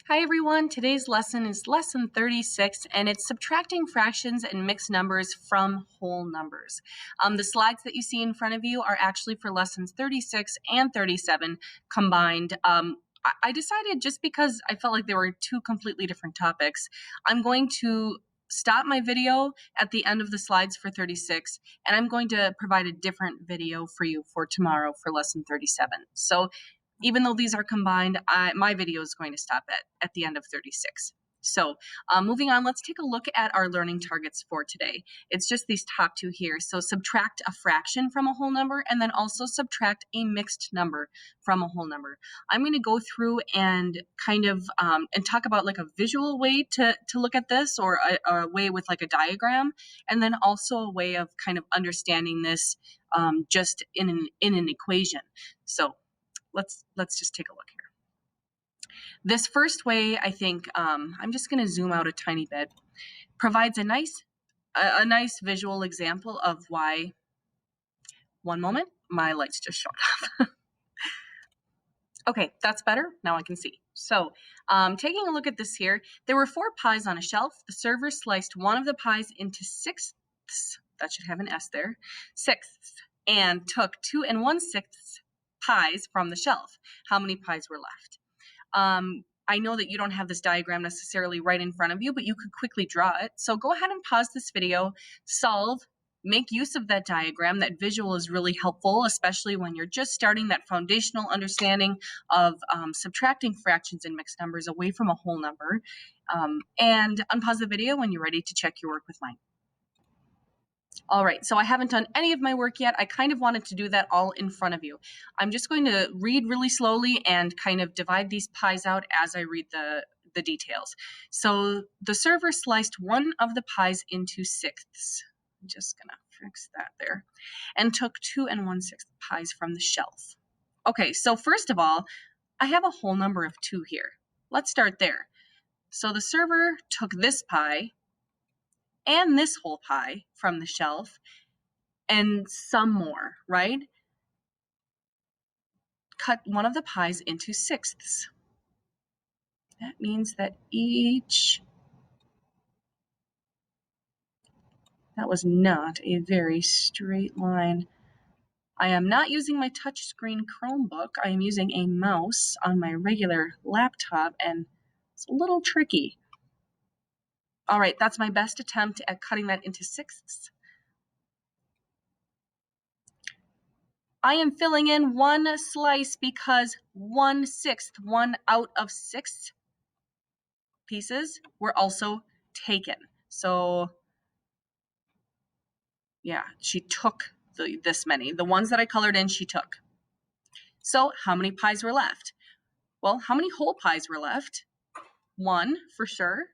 Hi everyone, today's lesson is lesson 36 and it's subtracting fractions and mixed numbers from whole numbers. The slides that you see in front of you are actually for lessons 36 and 37 combined. I decided just because I felt like there were two completely different topics, I'm going to stop my video at the end of the slides for 36 and I'm going to provide a different video for you for tomorrow for lesson 37. So even though these are combined, my video is going to stop at the end of 36. So moving on, let's take a look at our learning targets for today. It's just these top two here. So subtract a fraction from a whole number and then also subtract a mixed number from a whole number. I'm going to go through and kind of and talk about like a visual way to look at this, or a way with like a diagram, and then also a way of kind of understanding this just in an equation. So let's just take a look here. This first way, I think, I'm just going to zoom out a tiny bit, provides a nice visual example of why. One moment, my lights just shut off. Okay, that's better. Now I can see. So taking a look at this here, there were 4 pies on a shelf. The server sliced one of the pies into sixths. That should have an S there. Sixths, and took 2 1/6 pies from the shelf. How many pies were left? I know that you don't have this diagram necessarily right in front of you, but you could quickly draw it. So go ahead and pause this video, solve, make use of that diagram. That visual is really helpful, especially when you're just starting that foundational understanding of subtracting fractions and mixed numbers away from a whole number. And unpause the video when you're ready to check your work with mine. All right, so I haven't done any of my work yet. I kind of wanted to do that all in front of you. I'm just going to read really slowly and kind of divide these pies out as I read the details. So the server sliced one of the pies into sixths. I'm just gonna fix that there. And took 2 1/6 pies from the shelf. Okay, so first of all, I have a whole number of 2 here. Let's start there. So the server took this pie and this whole pie from the shelf, and some more, right? Cut one of the pies into sixths. That means that that was not a very straight line. I am not using my touchscreen Chromebook. I am using a mouse on my regular laptop, and it's a little tricky. All right, that's my best attempt at cutting that into sixths. I am filling in 1 slice because 1/6, 1 out of 6 pieces were also taken. So yeah, she took this many. The ones that I colored in, she took. So how many pies were left? Well, how many whole pies were left? 1 for sure.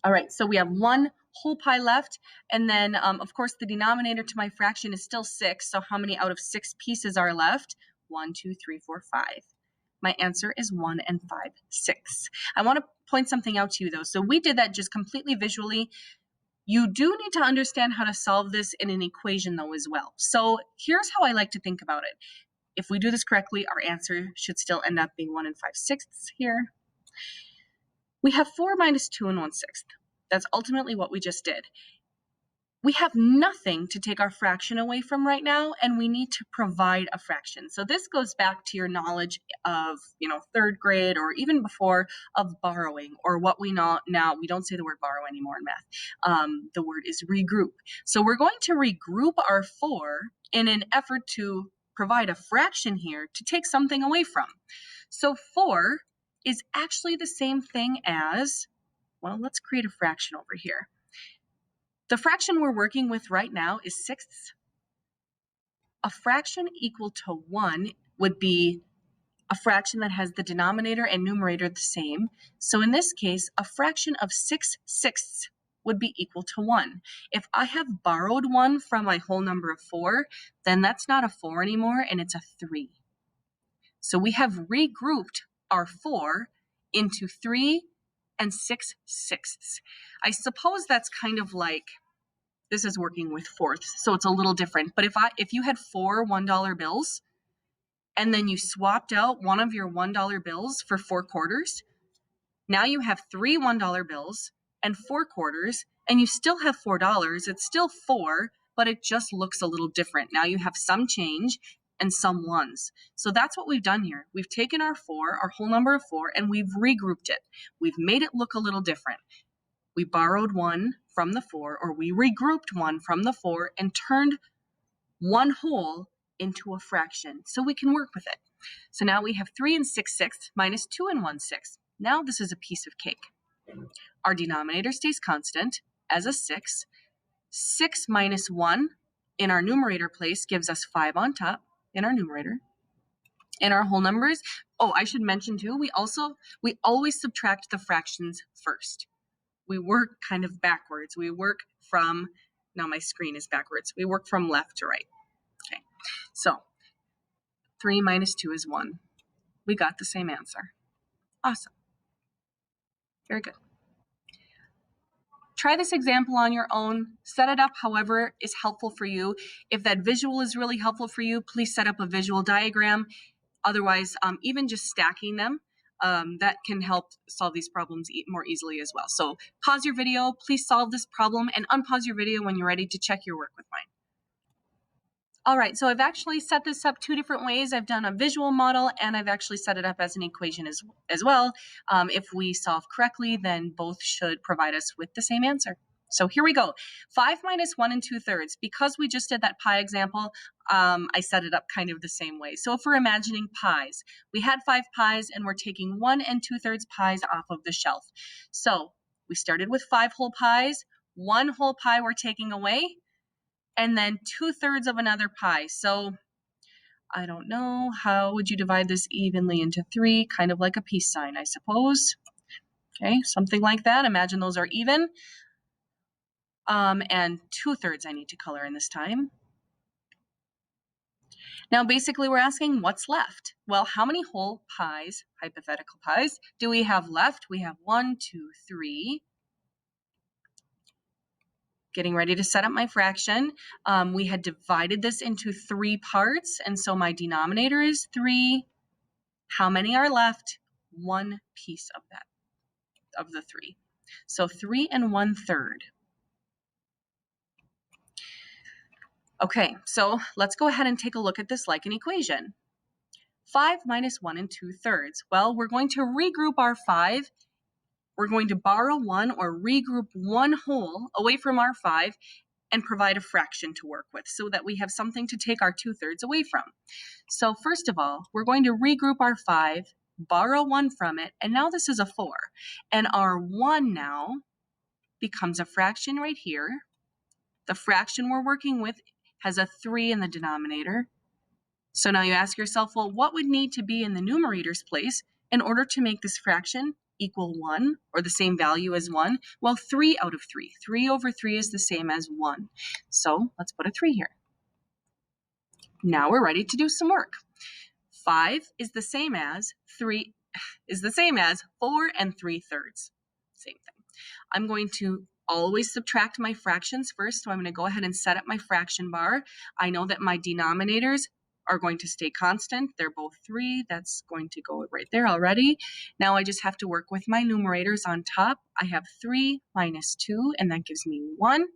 All right, so we have 1 whole pie left. And then, of course, the denominator to my fraction is still 6. So how many out of 6 pieces are left? 1, 2, 3, 4, 5. My answer is 1 5/6. I want to point something out to you, though. So we did that just completely visually. You do need to understand how to solve this in an equation, though, as well. So here's how I like to think about it. If we do this correctly, our answer should still end up being 1 5/6 here. We have 4 minus 2 1/6. That's ultimately what we just did. We have nothing to take our fraction away from right now, and we need to provide a fraction. So this goes back to your knowledge of, 3rd grade or even before, of borrowing, or what we know now. We don't say the word borrow anymore in math. The word is regroup. So we're going to regroup our 4 in an effort to provide a fraction here to take something away from. So 4 is actually the same thing as, well, let's create a fraction over here. The fraction we're working with right now is sixths. A fraction equal to 1 would be a fraction that has the denominator and numerator the same. So in this case, a fraction of 6/6 would be equal to 1. If I have borrowed 1 from my whole number of 4, then that's not a 4 anymore, and it's a 3. So we have regrouped our 4 into 3 6/6. I suppose that's kind of like, this is working with fourths, so it's a little different. But if you had 4 $1 bills, and then you swapped out one of your $1 bills for 4 quarters, Now you have 3 $1 bills and 4 quarters, and you still have $4. It's still 4, but it just looks a little different. Now you have some change and some ones. So that's what we've done here. We've taken our 4, our whole number of 4, and we've regrouped it. We've made it look a little different. We borrowed 1 from the 4, or we regrouped 1 from the 4 and turned one whole into a fraction so we can work with it. So now we have 3 6/6 minus 2 1/6. Now this is a piece of cake. Our denominator stays constant as a 6. 6 minus 1 in our numerator place gives us 5 on top in our numerator. And our whole numbers, I should mention too, we always subtract the fractions first. We work kind of backwards. We work from, now my screen is backwards. We work from left to right. Okay, so 3 minus 2 is 1. We got the same answer. Awesome. Very good. Try this example on your own. Set it up however is helpful for you. If that visual is really helpful for you, please set up a visual diagram. Otherwise, even just stacking them, that can help solve these problems more easily as well. So pause your video, please solve this problem, and unpause your video when you're ready to check your work with mine. All right, so I've actually set this up 2 different ways. I've done a visual model, and I've actually set it up as an equation as well. If we solve correctly, then both should provide us with the same answer. So here we go. 5 minus 1 2/3. Because we just did that pi example, I set it up kind of the same way. So if we're imagining pies, we had 5 pies, and we're taking 1 2/3 pies off of the shelf. So we started with 5 whole pies, 1 whole pie we're taking away, and then 2/3 of another pie. So I don't know, how would you divide this evenly into 3? Kind of like a peace sign, I suppose. Okay, something like that. Imagine those are even. And 2/3 I need to color in this time. Now, basically, we're asking what's left. Well, how many whole pies, hypothetical pies, do we have left? We have 1, 2, 3. Getting ready to set up my fraction. We had divided this into 3 parts, and so my denominator is 3. How many are left? 1 piece of that, of the 3. So 3 1/3. Okay, so let's go ahead and take a look at this like an equation. 5 minus 1 2/3. Well, we're going to regroup our 5. We're going to borrow 1 or regroup 1 whole away from our 5 and provide a fraction to work with so that we have something to take our 2/3 away from. So first of all, we're going to regroup our 5, borrow 1 from it, and now this is a 4. And our 1 now becomes a fraction right here. The fraction we're working with has a 3 in the denominator. So now you ask yourself, well, what would need to be in the numerator's place in order to make this fraction equal 1 or the same value as 1? Well, 3 out of 3. 3 over 3 is the same as 1. So let's put a 3 here. Now we're ready to do some work. 5 is the same as 4 3/3. Same thing. I'm going to always subtract my fractions first, so I'm going to go ahead and set up my fraction bar. I know that my denominators are going to stay constant. They're both 3. That's going to go right there already. Now I just have to work with my numerators on top. I have 3 minus 2, and that gives me 1.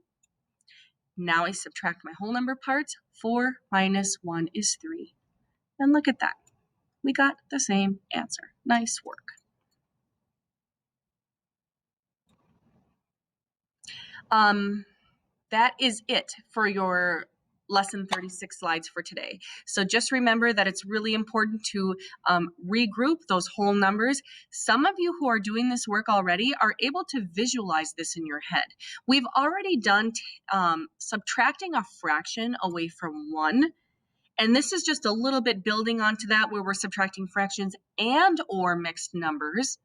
Now I subtract my whole number parts. 4 minus 1 is 3. And look at that. We got the same answer. Nice work. That is it for your lesson 36 slides for today. So just remember that it's really important to regroup those whole numbers. Some of you who are doing this work already are able to visualize this in your head. We've already done subtracting a fraction away from 1. And this is just a little bit building onto that, where we're subtracting fractions and or mixed numbers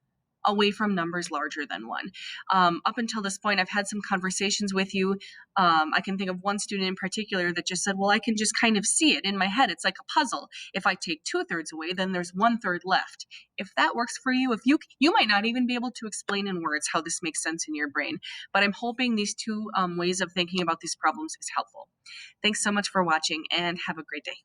away from numbers larger than 1. Up until this point, I've had some conversations with you. I can think of one student in particular that just said, well, I can just kind of see it in my head. It's like a puzzle. If I take 2/3 away, then there's 1/3 left. If that works for you, you might not even be able to explain in words how this makes sense in your brain. But I'm hoping these 2 ways of thinking about these problems is helpful. Thanks so much for watching, and have a great day.